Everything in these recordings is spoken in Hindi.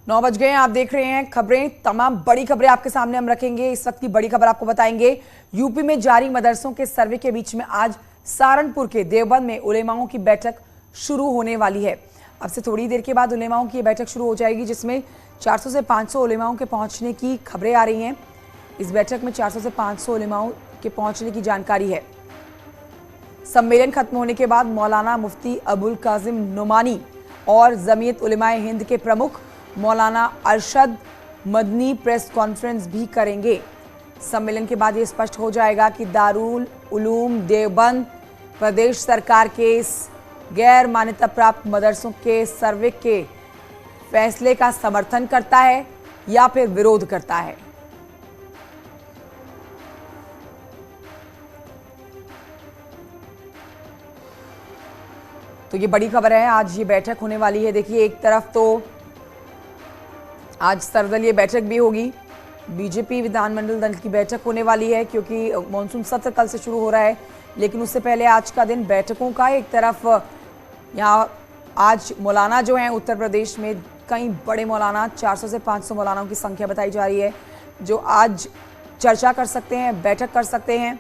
9 बज गए हैं। आप देख रहे हैं खबरें। तमाम बड़ी खबरें आपके सामने हम रखेंगे। इस वक्त की बड़ी खबर आपको बताएंगे। यूपी में जारी मदरसों के सर्वे के बीच में आज सहारनपुर के देवबंद में उलेमाओं की बैठक शुरू होने वाली है। अब से थोड़ी देर के बाद उलेमाओं की बैठक शुरू हो जाएगी, जिसमें 400 से 500 उलेमाओं के पहुंचने की खबरें आ रही हैं। इस बैठक में 400 से 500 उलेमाओं के पहुंचने की जानकारी है। सम्मेलन खत्म होने के बाद मौलाना मुफ्ती अबुल कासिम नोमानी और जमीयत उलेमाए हिंद के प्रमुख मौलाना अरशद मदनी प्रेस कॉन्फ्रेंस भी करेंगे। सम्मेलन के बाद ये स्पष्ट हो जाएगा कि दारुल उलूम देवबंद प्रदेश सरकार के इस गैर मान्यता प्राप्त मदरसों के सर्वे के फैसले का समर्थन करता है या फिर विरोध करता है। तो ये बड़ी खबर है, आज ये बैठक होने वाली है। देखिए, एक तरफ तो आज सर्वदलीय बैठक भी होगी, बीजेपी विधानमंडल दल की बैठक होने वाली है, क्योंकि मॉनसून सत्र कल से शुरू हो रहा है। लेकिन उससे पहले आज का दिन बैठकों का। एक तरफ यहाँ आज मौलाना जो हैं उत्तर प्रदेश में कई बड़े मौलाना, 400 से 500 मौलानाओं की संख्या बताई जा रही है, जो आज चर्चा कर सकते हैं, बैठक कर सकते हैं।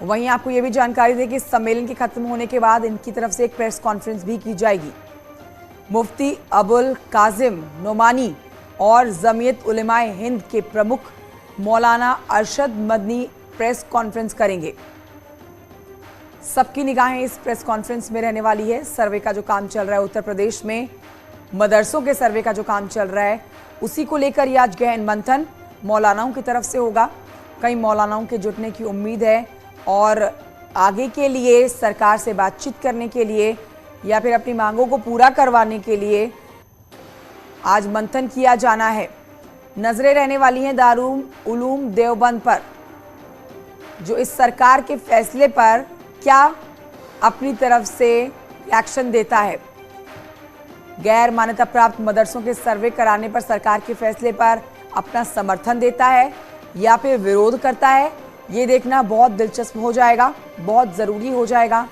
वहीं आपको ये भी जानकारी दें कि सम्मेलन के खत्म होने के बाद इनकी तरफ से एक प्रेस कॉन्फ्रेंस भी की जाएगी। मुफ्ती अबुल कासिम नोमानी और जमीयत उलेमाए हिंद के प्रमुख मौलाना अरशद मदनी प्रेस कॉन्फ्रेंस करेंगे। सबकी निगाहें इस प्रेस कॉन्फ्रेंस में रहने वाली है। सर्वे का जो काम चल रहा है उत्तर प्रदेश में, मदरसों के सर्वे का जो काम चल रहा है, उसी को लेकर ये आज गहन मंथन मौलानाओं की तरफ से होगा। कई मौलानाओं के जुटने की उम्मीद है और आगे के लिए सरकार से बातचीत करने के लिए या फिर अपनी मांगों को पूरा करवाने के लिए आज मंथन किया जाना है। नजरें रहने वाली हैं दारुल उलूम देवबंद पर, जो इस सरकार के फैसले पर क्या अपनी तरफ से रिएक्शन देता है। गैर मान्यता प्राप्त मदरसों के सर्वे कराने पर सरकार के फैसले पर अपना समर्थन देता है या फिर विरोध करता है, ये देखना बहुत दिलचस्प हो जाएगा, बहुत ज़रूरी हो जाएगा।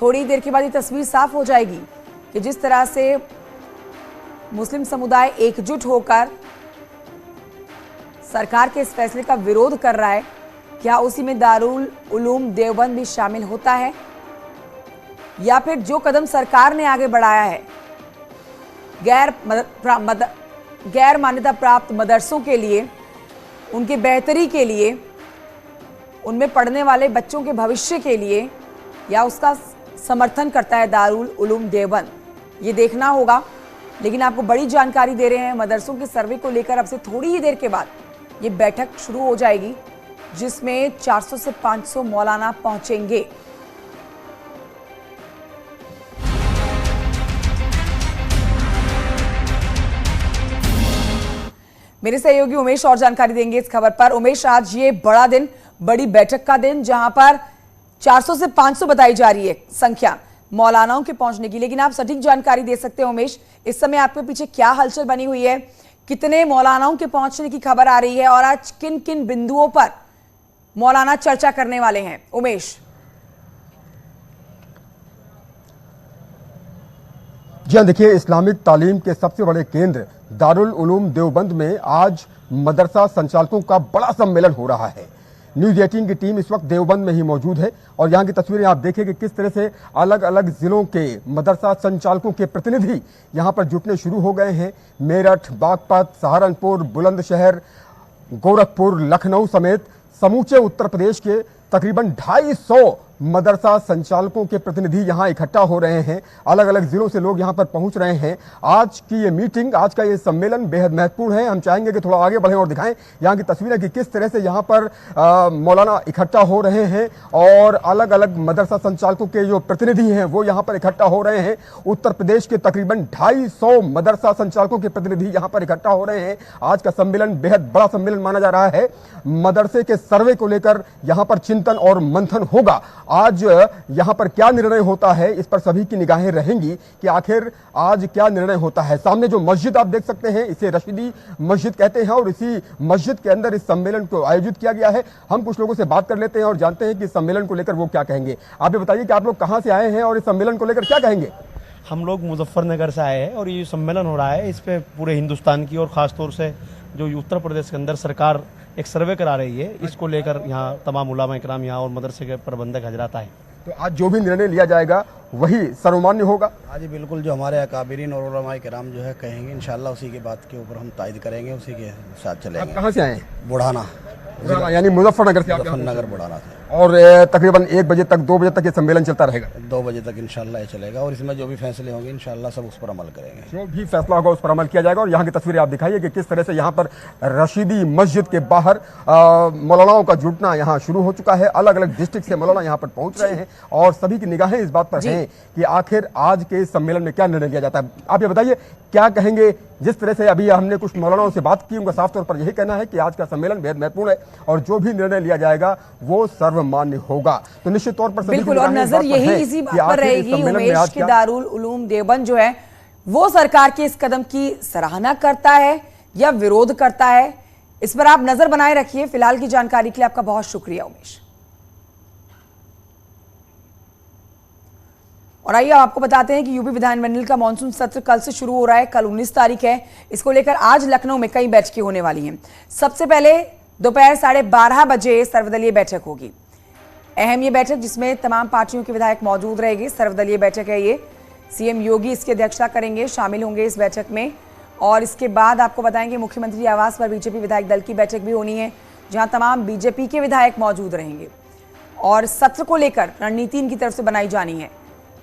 थोड़ी देर के बाद ये तस्वीर साफ हो जाएगी कि जिस तरह से मुस्लिम समुदाय एकजुट होकर सरकार के इस फैसले का विरोध कर रहा है, क्या उसी में दारुल उलूम देवबंद भी शामिल होता है या फिर जो कदम सरकार ने आगे बढ़ाया है गैर मान्यता प्राप्त मदरसों के लिए, उनकी बेहतरी के लिए, उनमें पढ़ने वाले बच्चों के भविष्य के लिए, या उसका समर्थन करता है दारुल उलूम देवबंद, ये देखना होगा। लेकिन आपको बड़ी जानकारी दे रहे हैं, मदरसों के सर्वे को लेकर अब से थोड़ी ही देर के बाद ये बैठक शुरू हो जाएगी, जिसमें 400 से 500 मौलाना पहुंचेंगे। मेरे सहयोगी उमेश और जानकारी देंगे इस खबर पर। उमेश, आज ये बड़ा दिन, बड़ी बैठक का दिन, जहां पर 400 से 500 बताई जा रही है संख्या मौलानाओं के पहुंचने की, लेकिन आप सटीक जानकारी दे सकते हैं उमेश, इस समय आपके पीछे क्या हलचल बनी हुई है, कितने मौलानाओं के पहुंचने की खबर आ रही है और आज किन किन बिंदुओं पर मौलाना चर्चा करने वाले हैं? उमेश। जी हाँ, देखिए, इस्लामिक तालीम के सबसे बड़े केंद्र दारुल उलूम देवबंद में आज मदरसा संचालकों का बड़ा सम्मेलन हो रहा है। न्यूज 18 की टीम इस वक्त देवबंद में ही मौजूद है और यहाँ की तस्वीरें आप देखें कि किस तरह से अलग अलग जिलों के मदरसा संचालकों के प्रतिनिधि यहाँ पर जुटने शुरू हो गए हैं। मेरठ, बागपत, सहारनपुर, बुलंदशहर, गोरखपुर, लखनऊ समेत समूचे उत्तर प्रदेश के तकरीबन 250 मदरसा संचालकों के प्रतिनिधि यहाँ इकट्ठा हो रहे हैं। अलग अलग जिलों से लोग यहाँ पर पहुँच रहे हैं। आज की ये मीटिंग, आज का ये सम्मेलन बेहद महत्वपूर्ण है। हम चाहेंगे कि थोड़ा आगे बढ़ें और दिखाएं यहाँ की तस्वीरें कि किस तरह से यहाँ पर मौलाना इकट्ठा हो रहे हैं और अलग अलग मदरसा संचालकों के जो प्रतिनिधि हैं वो यहाँ पर इकट्ठा हो रहे हैं। उत्तर प्रदेश के तकरीबन 250 मदरसा संचालकों के प्रतिनिधि यहाँ पर इकट्ठा हो रहे हैं। आज का सम्मेलन बेहद बड़ा सम्मेलन माना जा रहा है। मदरसे के सर्वे को लेकर यहाँ पर चिंतन और मंथन होगा। आज यहां पर क्या निर्णय होता है, इस पर सभी की निगाहें रहेंगी कि आखिर आज क्या निर्णय होता है। सामने जो मस्जिद आप देख सकते हैं, इसे रशीदी मस्जिद कहते हैं और इसी मस्जिद के अंदर इस सम्मेलन को आयोजित किया गया है। हम कुछ लोगों से बात कर लेते हैं और जानते हैं कि इस सम्मेलन को लेकर वो क्या कहेंगे। आप ये बताइए कि आप लोग कहां से आए हैं और इस सम्मेलन को लेकर क्या कहेंगे। हम लोग मुजफ्फरनगर से आए हैं और ये सम्मेलन हो रहा है, इस पे पूरे हिंदुस्तान की और ख़ास तौर से जो उत्तर प्रदेश के अंदर सरकार एक सर्वे करा रही है, इसको लेकर यहाँ तमाम उलामा इकराम यहाँ और मदरसे के प्रबंधक हजरात आए। तो आज जो भी निर्णय लिया जाएगा वही सर्वमान्य होगा। हाँ जी बिल्कुल, जो हमारे अकाबिरीन और उलमा इकराम जो है कहेंगे इंशाल्लाह उसी की बात के ऊपर हम तायद करेंगे, उसी के साथ आप चलेंगे। कहाँ से आए हैं? बुढ़ाना, यानी मुजफ्फरनगर से। मुजफ्फरनगर बुढ़ाना से। और तकरीबन 1 बजे तक 2 बजे तक ये सम्मेलन चलता रहेगा। 2 बजे तक इंशाल्लाह ये चलेगा और इसमें जो भी फैसले होंगे इंशाल्लाह सब उस पर अमल करेंगे। जो भी फैसला होगा उस पर अमल किया जाएगा। और यहाँ की तस्वीरें आप दिखाइए कि किस तरह से यहाँ पर रशीदी मस्जिद के बाहर मौलानाओं का जुटना यहाँ शुरू हो चुका है। अलग अलग डिस्ट्रिक्ट से मौलाना यहाँ पर पहुंच रहे हैं और सभी की निगाहें इस बात पर हैं कि आखिर आज के इस सम्मेलन में क्या निर्णय लिया जाता है। आप ये बताइए क्या कहेंगे? जिस तरह से अभी हमने कुछ मौलानाओं से बात की, उनका साफ तौर पर यही कहना है कि आज का सम्मेलन बेहद महत्वपूर्ण है और जो भी निर्णय लिया जाएगा वो सर्वमान्य होगा। तो निश्चित तौर पर बिल्कुल, और नजर यही इसी बात पर रहेगी उमेश कि दारुल उलूम देवबंद जो है वो सरकार के इस कदम की सराहना करता है या विरोध करता है, इस पर आप नजर बनाए रखिए। फिलहाल की जानकारी के लिए आपका बहुत शुक्रिया उमेश। और आइए आपको बताते हैं कि यूपी विधानमंडल का मानसून सत्र कल से शुरू हो रहा है। कल 19 तारीख है। इसको लेकर आज लखनऊ में कई बैठकें होने वाली हैं। सबसे पहले दोपहर 12:30 बजे सर्वदलीय बैठक होगी। अहम ये बैठक जिसमें तमाम पार्टियों के विधायक मौजूद रहेंगे। सर्वदलीय बैठक है ये, सीएम योगी इसकी अध्यक्षता करेंगे, शामिल होंगे इस बैठक में। और इसके बाद आपको बताएंगे मुख्यमंत्री आवास पर बीजेपी विधायक दल की बैठक भी होनी है, जहां तमाम बीजेपी के विधायक मौजूद रहेंगे। और सत्र को लेकर रणनीति इनकी तरफ से बनाई जानी है।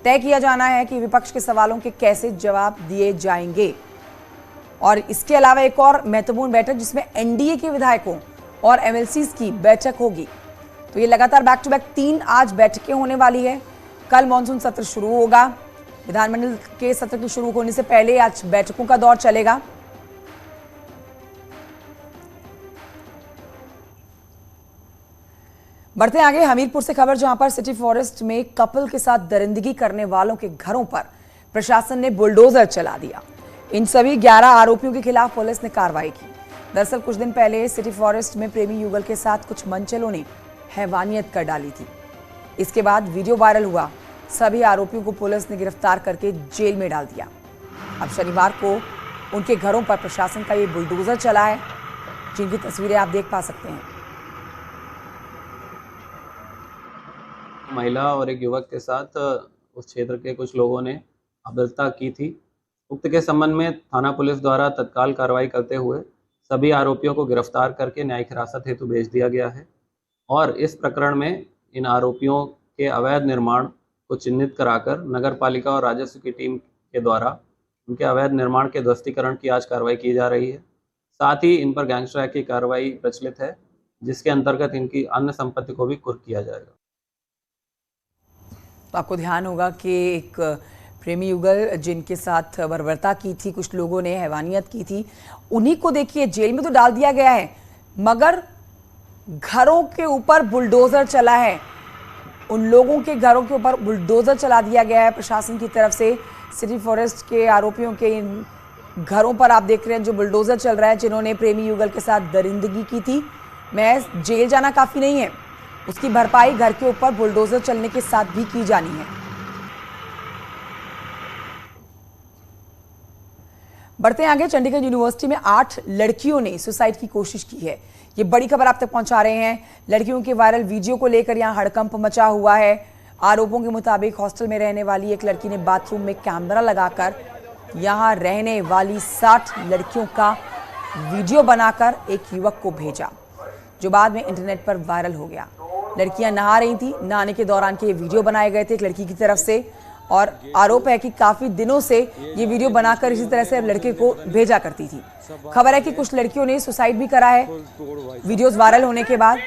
तय किया जाना है कि विपक्ष के सवालों के कैसे जवाब दिए जाएंगे। और इसके अलावा एक और महत्वपूर्ण बैठक जिसमें एनडीए के विधायकों और एमएलसीज की बैठक होगी। तो ये लगातार बैक टू बैक 3 आज बैठकें होने वाली है। कल मॉनसून सत्र शुरू होगा। विधानमंडल के सत्र के शुरू होने से पहले आज बैठकों का दौर चलेगा। बढ़ते आगे हमीरपुर से खबर, जहां पर सिटी फॉरेस्ट में कपल के साथ दरिंदगी करने वालों के घरों पर प्रशासन ने बुलडोजर चला दिया। इन सभी 11 आरोपियों के खिलाफ पुलिस ने कार्रवाई की। दरअसल कुछ दिन पहले सिटी फॉरेस्ट में प्रेमी युगल के साथ कुछ मनचलों ने हैवानियत कर डाली थी। इसके बाद वीडियो वायरल हुआ। सभी आरोपियों को पुलिस ने गिरफ्तार करके जेल में डाल दिया। अब शनिवार को उनके घरों पर प्रशासन का ये बुलडोजर चला है, जिनकी तस्वीरें आप देख पा सकते हैं। महिला और एक युवक के साथ उस क्षेत्र के कुछ लोगों ने अभद्रता की थी। उक्त के संबंध में थाना पुलिस द्वारा तत्काल कार्रवाई करते हुए सभी आरोपियों को गिरफ्तार करके न्यायिक हिरासत हेतु भेज दिया गया है। और इस प्रकरण में इन आरोपियों के अवैध निर्माण को चिन्हित कराकर नगर पालिका और राजस्व की टीम के द्वारा उनके अवैध निर्माण के ध्वस्तीकरण की आज कार्रवाई की जा रही है। साथ ही इन पर गैंगस्टर एक्ट की कार्रवाई प्रचलित है, जिसके अंतर्गत इनकी अन्य संपत्ति को भी कुर्क किया जाएगा। तो आपको ध्यान होगा कि एक प्रेमी युगल जिनके साथ बर्बरता की थी, कुछ लोगों ने हैवानियत की थी, उन्हीं को देखिए जेल में तो डाल दिया गया है, मगर घरों के ऊपर बुलडोजर चला है। उन लोगों के घरों के ऊपर बुलडोजर चला दिया गया है प्रशासन की तरफ से। सिटी फॉरेस्ट के आरोपियों के इन घरों पर आप देख रहे हैं जो बुलडोजर चल रहा है, जिन्होंने प्रेमी युगल के साथ दरिंदगी की थी। मैं जेल जाना काफ़ी नहीं है, उसकी भरपाई घर के ऊपर बुलडोजर चलने के साथ भी की जानी है। बढ़ते आगे, चंडीगढ़ यूनिवर्सिटी में 8 लड़कियों ने सुसाइड की कोशिश की है। ये बड़ी खबर आप तक पहुंचा रहे हैं। लड़कियों के वायरल वीडियो को लेकर यहां हड़कंप मचा हुआ है। आरोपों के मुताबिक हॉस्टल में रहने वाली एक लड़की ने बाथरूम में कैमरा लगाकर यहां रहने वाली 60 लड़कियों का वीडियो बनाकर एक युवक को भेजा, जो बाद में इंटरनेट पर वायरल हो गया। लड़कियां नहा रही थी, नहाने के दौरान के ये वीडियो बनाए गए थे एक लड़की की तरफ से, और आरोप है कि काफी दिनों से ये वीडियो बनाकर इसी तरह से लड़के को भेजा करती थी। खबर है कि कुछ लड़कियों ने सुसाइड भी करा है वीडियोस वायरल होने के बाद।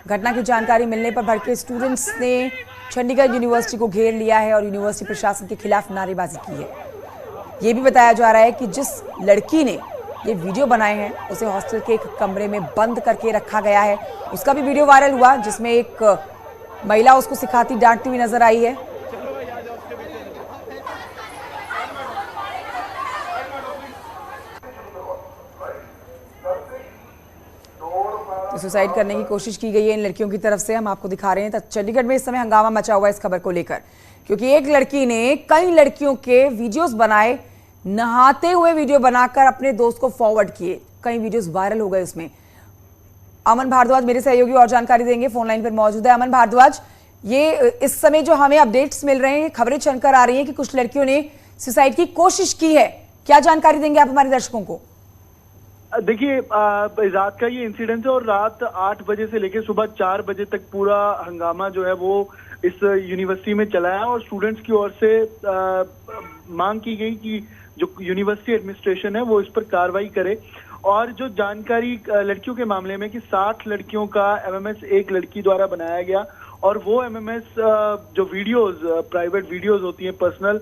घटना की जानकारी मिलने पर भड़के स्टूडेंट्स ने चंडीगढ़ यूनिवर्सिटी को घेर लिया है और यूनिवर्सिटी प्रशासन के खिलाफ नारेबाजी की है। ये भी बताया जा रहा है कि जिस लड़की ने ये वीडियो बनाए हैं उसे हॉस्टल के एक कमरे में बंद करके रखा गया है। उसका भी वीडियो वायरल हुआ, जिसमें एक महिला उसको सिखाती डांटती हुई नजर आई है। सुसाइड करने की कोशिश की गई है इन लड़कियों की तरफ से, हम आपको दिखा रहे हैं। तो चंडीगढ़ में इस समय हंगामा मचा हुआ है इस खबर को लेकर, क्योंकि एक लड़की ने कई लड़कियों के वीडियोस बनाए, नहाते हुए वीडियो बनाकर अपने दोस्त को फॉरवर्ड किए, कई वीडियोस वायरल हो गए उसमें। अमन भारद्वाज मेरे सहयोगी और जानकारी देंगे, फोन लाइन पर मौजूद है। अमन भारद्वाज, ये इस समय जो हमें अपडेट्स मिल रहे हैं, खबरें चलकर आ रही हैं कि कुछ लड़कियों ने सुसाइड की कोशिश की है, क्या जानकारी देंगे आप हमारे दर्शकों को? देखिए, रात का ये इंसिडेंट है और रात 8 बजे से लेकर सुबह 4 बजे तक पूरा हंगामा जो है वो इस यूनिवर्सिटी में चला है और स्टूडेंट्स की ओर से मांग की गई कि जो यूनिवर्सिटी एडमिनिस्ट्रेशन है वो इस पर कार्रवाई करे। और जो जानकारी लड़कियों के मामले में कि 60 लड़कियों का एमएमएस एक लड़की द्वारा बनाया गया और वो एमएमएस जो वीडियोस, प्राइवेट वीडियोस होती हैं पर्सनल,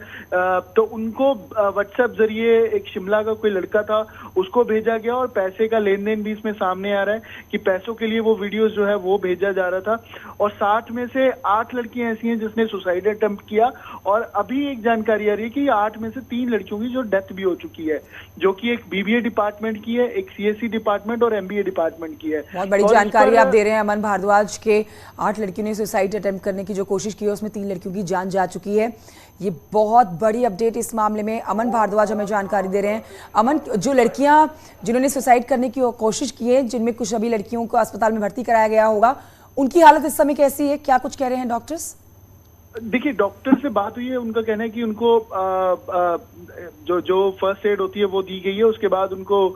तो उनको व्हाट्सएप जरिए एक शिमला का कोई लड़का था उसको भेजा गया और पैसे का लेन देन भी इसमें सामने आ रहा है कि पैसों के लिए वो वीडियोस जो है वो भेजा जा रहा था। और 60 में से 8 लड़कियां ऐसी हैं जिसने सुसाइड अटेम्प्ट किया और अभी एक जानकारी आ रही है कि 8 में से 3 लड़कियों की जो डेथ भी हो चुकी है, जो कि एक बीबीए डिपार्टमेंट की है, एक सीएससी डिपार्टमेंट और एमबीए डिपार्टमेंट की है। बहुत बड़ी जानकारी आप दे रहे हैं अमन भारद्वाज के। 8 लड़कियों ने सुसाइड अटेम्प्ट करने की जो कोशिश की है उसमें 3 लड़कियों की जान जा चुकी है। ये बहुत बड़ी अपडेट इस मामले में अमन भारद्वाज हमें जानकारी दे रहे हैं। अमन, जो लड़कियां जिन्होंने सुसाइड करने की कोशिश की है, जिनमें कुछ अभी लड़कियों को अस्पताल में भर्ती कराया गया होगा, उनकी हालत इस समय कैसी है, क्या कुछ कह रहे हैं डॉक्टर्स? देखिए, डॉक्टर से बात हुई है, उनका कहना है कि उनको जो फर्स्ट एड होती है वो दी गई है, उसके बाद उनको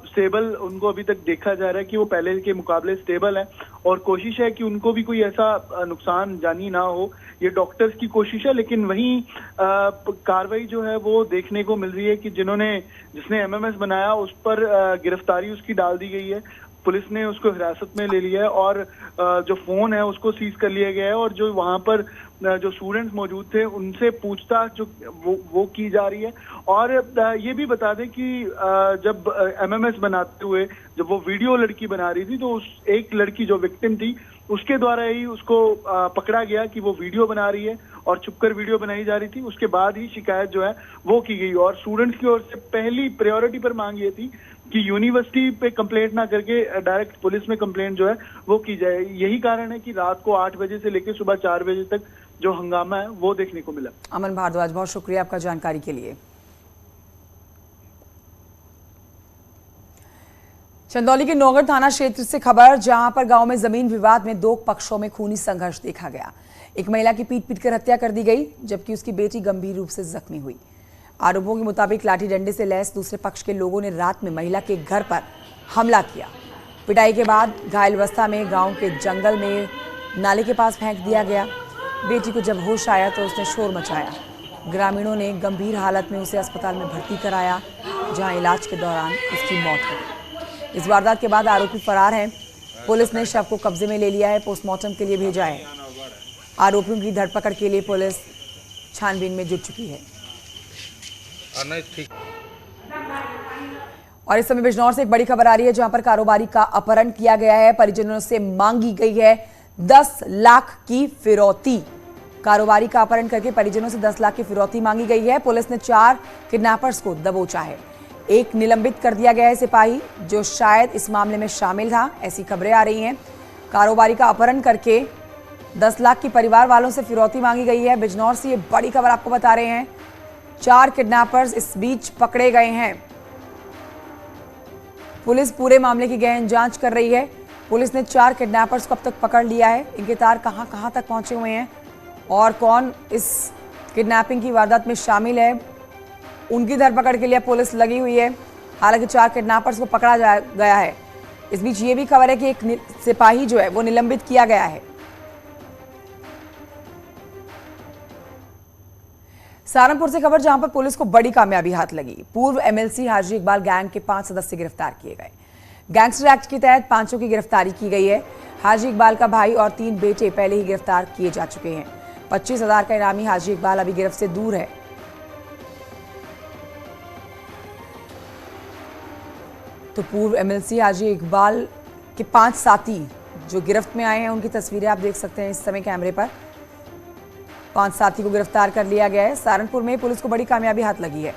स्टेबल, उनको अभी तक देखा जा रहा है कि वो पहले के मुकाबले स्टेबल है और कोशिश है कि उनको भी कोई ऐसा नुकसान जानी ना हो, ये डॉक्टर्स की कोशिश है। लेकिन वहीं कार्रवाई जो है वो देखने को मिल रही है कि जिसने एमएमएस बनाया उस पर गिरफ्तारी उसकी डाल दी गई है, पुलिस ने उसको हिरासत में ले लिया है और जो फोन है उसको सीज कर लिया गया है और जो वहां पर जो स्टूडेंट्स मौजूद थे उनसे पूछताछ जो वो की जा रही है। और ये भी बता दें कि जब एमएमएस बनाते हुए जब वो वीडियो लड़की बना रही थी तो उस एक लड़की जो विक्टिम थी उसके द्वारा ही उसको पकड़ा गया कि वो वीडियो बना रही है और छुपकर वीडियो बनाई जा रही थी। उसके बाद ही शिकायत जो है वो की गई और स्टूडेंट्स की ओर से पहली प्रायोरिटी पर मांग ये थी कि यूनिवर्सिटी पे कंप्लेंट ना करके डायरेक्ट पुलिस में कंप्लेंट जो है वो की जाए। यही कारण है कि रात को 8 बजे से लेकर सुबह 4 बजे तक जो हंगामा है वो देखने को मिला। अमन भारद्वाज, बहुत शुक्रिया आपका जानकारी के लिए। चंदौली के नौगढ़ थाना क्षेत्र से खबर, जहां पर गांव में जमीन विवाद में 2 पक्षों में खूनी संघर्ष देखा गया। एक महिला की पीट कर हत्या कर दी गई, जबकि उसकी बेटी गंभीर रूप से जख्मी हुई। आरोपों के मुताबिक लाठी डंडे से लैस दूसरे पक्ष के लोगों ने रात में महिला के घर पर हमला किया। पिटाई के बाद घायल अवस्था में गांव के जंगल में नाले के पास फेंक दिया गया। बेटी को जब होश आया तो उसने शोर मचाया। ग्रामीणों ने गंभीर हालत में उसे अस्पताल में भर्ती कराया, जहां इलाज के दौरान उसकी मौत हो गई। इस वारदात के बाद आरोपी फरार हैं। पुलिस ने शव को कब्जे में ले लिया है, पोस्टमार्टम के लिए भेजा है। आरोपियों की धरपकड़ के लिए पुलिस छानबीन में जुट चुकी है। और इस समय बिजनौर से एक बड़ी खबर आ रही है, जहां पर कारोबारी का अपहरण किया गया है। परिजनों से मांगी गई है 10 लाख की फिरौती। कारोबारी का अपहरण करके परिजनों से 10 लाख की फिरौती मांगी गई है। पुलिस ने 4 किडनैपर्स को दबोचा है। एक निलंबित कर दिया गया है सिपाही, जो शायद इस मामले में शामिल था, ऐसी खबरें आ रही हैं। कारोबारी का अपहरण करके 10 लाख की परिवार वालों से फिरौती मांगी गई है। बिजनौर से ये बड़ी खबर आपको बता रहे हैं। 4 किडनैपर्स इस बीच पकड़े गए हैं। पुलिस पूरे मामले की गहन जांच कर रही है। पुलिस ने 4 किडनैपर्स को अब तक पकड़ लिया है। इनके तार कहां तक पहुंचे हुए हैं और कौन इस किडनैपिंग की वारदात में शामिल है, उनकी धरपकड़ के लिए पुलिस लगी हुई है। हालांकि 4 किडनैपर्स को पकड़ा गया है। इस बीच ये भी खबर है कि एक सिपाही जो है वो निलंबित किया गया है। सहारनपुर से खबर, जहां पर पुलिस को बड़ी कामयाबी हाथ लगी। पूर्व एमएलसी हाजी इकबाल गैंग के 5 सदस्य गिरफ्तार किए गए। गैंगस्टर एक्ट के तहत 5 की गिरफ्तारी की गई है। हाजी इकबाल का भाई और 3 बेटे पहले ही गिरफ्तार किए जा चुके हैं। 25,000 का इनामी हाजी इकबाल अभी गिरफ्त से दूर है। तो पूर्व एमएलसी हाजी इकबाल के 5 साथी जो गिरफ्त में आए हैं, उनकी तस्वीरें आप देख सकते हैं इस समय कैमरे पर। 5 साथी को गिरफ्तार कर लिया गया है। सहारनपुर में पुलिस को बड़ी कामयाबी हाथ लगी है।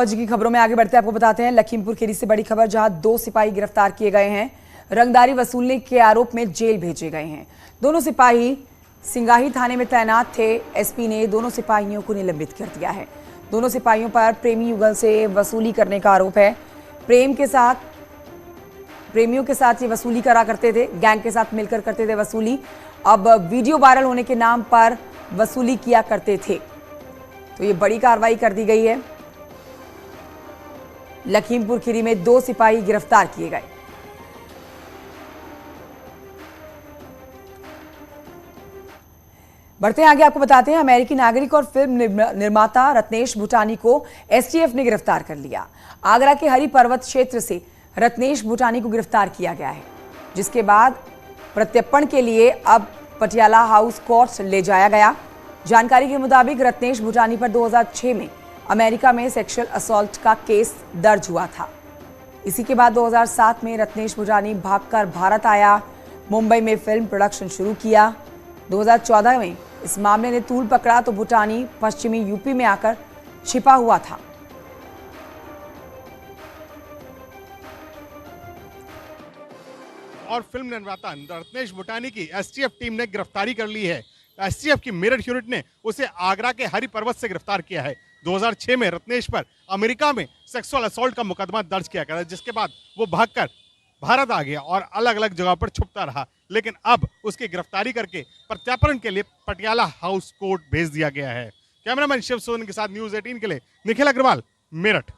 आज की खबरों में आगे बढ़ते आपको बताते हैं लखीमपुर खीरी से बड़ी खबर, जहां 2 सिपाही गिरफ्तार किए गए हैं। रंगदारी वसूलने के आरोप में जेल भेजे गए हैं। दोनों सिपाही सिंगाही थाने में तैनात थे। एसपी ने दोनों सिपाहियों को निलंबित कर दिया है। दोनों सिपाहियों पर प्रेमी युगल से वसूली करने का आरोप है। प्रेमियों के साथ ये वसूली करा करते थे, गैंग के साथ मिलकर करते थे वसूली। अब वीडियो वायरल होने के नाम पर वसूली किया करते थे। तो ये बड़ी कार्रवाई कर दी गई है। लखीमपुर खीरी में 2 सिपाही गिरफ्तार किए गए। बढ़ते हैं आगे, आपको बताते हैं अमेरिकी नागरिक और फिल्म निर्माता रत्नेश भूटानी को एसटीएफ ने गिरफ्तार कर लिया। आगरा के हरि पर्वत क्षेत्र से रत्नेश भूटानी को गिरफ्तार किया गया है, जिसके बाद प्रत्यर्पण के लिए अब पटियाला हाउस कोर्ट ले जाया गया। जानकारी के मुताबिक रत्नेश भूटानी पर 2006 में अमेरिका में सेक्सुअल असॉल्ट का केस दर्ज हुआ था। इसी के बाद 2007 में रत्नेश भूटानी भागकर भारत आया, मुंबई में फिल्म प्रोडक्शन शुरू किया। 2014 में इस मामले ने तूल पकड़ा तो भूटानी पश्चिमी यूपी में आकर छिपा हुआ था। और फिल्म निर्माता रत्नेश भूटानी की एसटीएफ टीम ने गिरफ्तारी कर ली है। एसटीएफ की मेरठ यूनिट ने उसे आगरा के हरि पर्वत से गिरफ्तार किया है। 2006 में रत्नेश पर अमेरिका में सेक्सुअल असॉल्ट का मुकदमा दर्ज किया गया, जिसके बाद वो भागकर भारत आ गया और अलग अलग जगह पर छुपता रहा। लेकिन अब उसकी गिरफ्तारी करके प्रत्यार्पण के लिए पटियाला हाउस कोर्ट भेज दिया गया है। कैमरामैन शिव सोन के साथ न्यूज़ 18 के लिए निखिल अग्रवाल, मेरठ।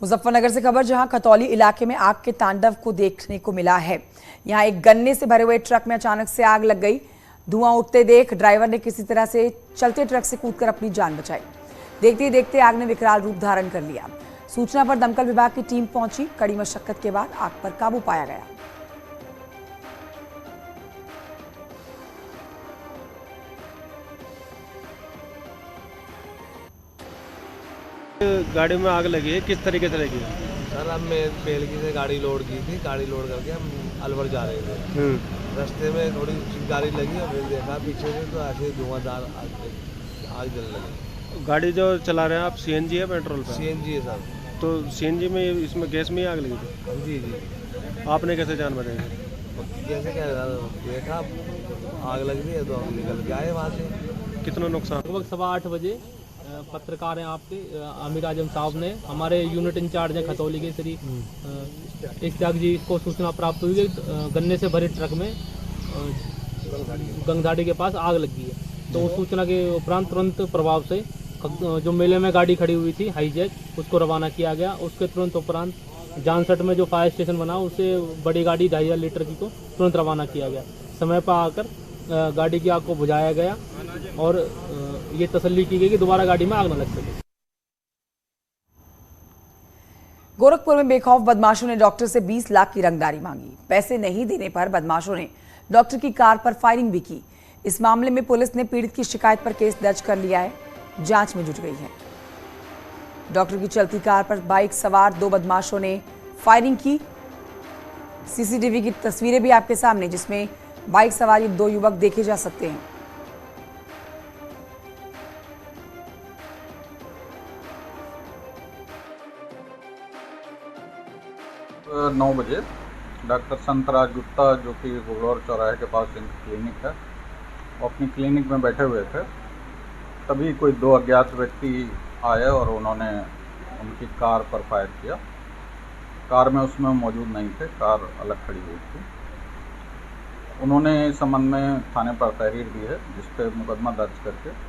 मुजफ्फरनगर से खबर, जहां खतौली इलाके में आग के तांडव को देखने को मिला है। यहां एक गन्ने से भरे हुए ट्रक में अचानक से आग लग गई। धुआं उठते देख ड्राइवर ने किसी तरह से चलते ट्रक से कूदकर अपनी जान बचाई। देखते ही देखते आग ने विकराल रूप धारण कर लिया। सूचना पर दमकल विभाग की टीम पहुंची। कड़ी मशक्कत के बाद आग पर काबू पाया गया। गाड़ी में आग लगी है, किस तरीके से लगी है? सर हम बेलगी से गाड़ी लोड की थी, गाड़ी लोड करके हम अलवर जा रहे थे। रास्ते में थोड़ी गाड़ी लगी और फिर देखा पीछे से तो ऐसे धुआंधार आग जलने लगी। गाड़ी जो चला रहे हैं आप सीएनजी है पेट्रोल पे? सीएनजी है सर। तो सीएनजी में इसमें गैस में ही आग लगी थी? जी जी। आपने कैसे जान बचाई? कैसे क्या देखा आग लग रही है तो हम निकल के आए वहाँ से। कितना नुकसान? लगभग 8:15 बजे पत्रकार हैं आपके आमिर आजम साहब ने, हमारे यूनिट इंचार्ज हैं खतौली के श्री इश्तियाक जी को सूचना प्राप्त हुई कि गन्ने से भरे ट्रक में गंगधाड़ी के पास आग लगी है। तो उस सूचना के उपरांत तुरंत प्रभाव से जो मेले में गाड़ी खड़ी हुई थी हाईजैक, उसको रवाना किया गया। उसके तुरंत उपरांत जानसठ में जो फायर स्टेशन बना उससे बड़ी गाड़ी 2.5 लीटर की को तुरंत रवाना किया गया। समय पर आकर गाड़ी की आग को बुझाया गया और ये तसल्ली की गई कि दोबारा गाड़ी में आग न लग सके। गोरखपुर में बेखौफ बदमाशों ने डॉक्टर से 20 लाख की रंगदारी मांगी। पैसे नहीं देने पर बदमाशों ने डॉक्टर की कार पर फायरिंग भी की। इस मामले में पुलिस ने पीड़ित की शिकायत पर केस दर्ज कर लिया है, जांच में जुट गई है। डॉक्टर की चलती कार पर बाइक सवार 2 बदमाशों ने फायरिंग की। सीसीटीवी की तस्वीरें भी आपके सामने, जिसमें बाइक सवार 2 युवक देखे जा सकते हैं। 9 बजे डॉक्टर संतराज गुप्ता, जो कि घोड़ौर चौराहे के पास इनकी क्लिनिक है, वो अपनी क्लिनिक में बैठे हुए थे। तभी कोई 2 अज्ञात व्यक्ति आए और उन्होंने उनकी कार पर फायर किया। कार में उसमें मौजूद नहीं थे, कार अलग खड़ी हुई थी। उन्होंने इस संबंध में थाने पर तहरीर दी है, जिस पे मुकदमा दर्ज करके।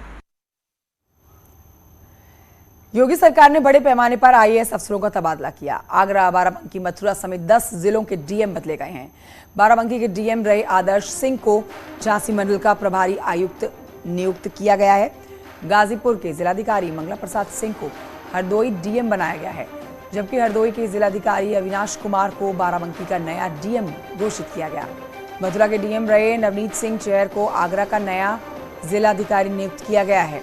योगी सरकार ने बड़े पैमाने पर आईएएस अफसरों का तबादला किया। आगरा, बाराबंकी, मथुरा समेत 10 जिलों के डीएम बदले गए हैं। बाराबंकी के डीएम रहे आदर्श सिंह को झांसी मंडल का प्रभारी आयुक्त नियुक्त किया गया है। गाजीपुर के जिलाधिकारी मंगला प्रसाद सिंह को हरदोई डीएम बनाया गया है, जबकि हरदोई के जिलाधिकारी अविनाश कुमार को बाराबंकी का नया डीएम घोषित किया गया। मथुरा के डीएम रहे नवनीत सिंह चेहर को आगरा का नया जिलाधिकारी नियुक्त किया गया है।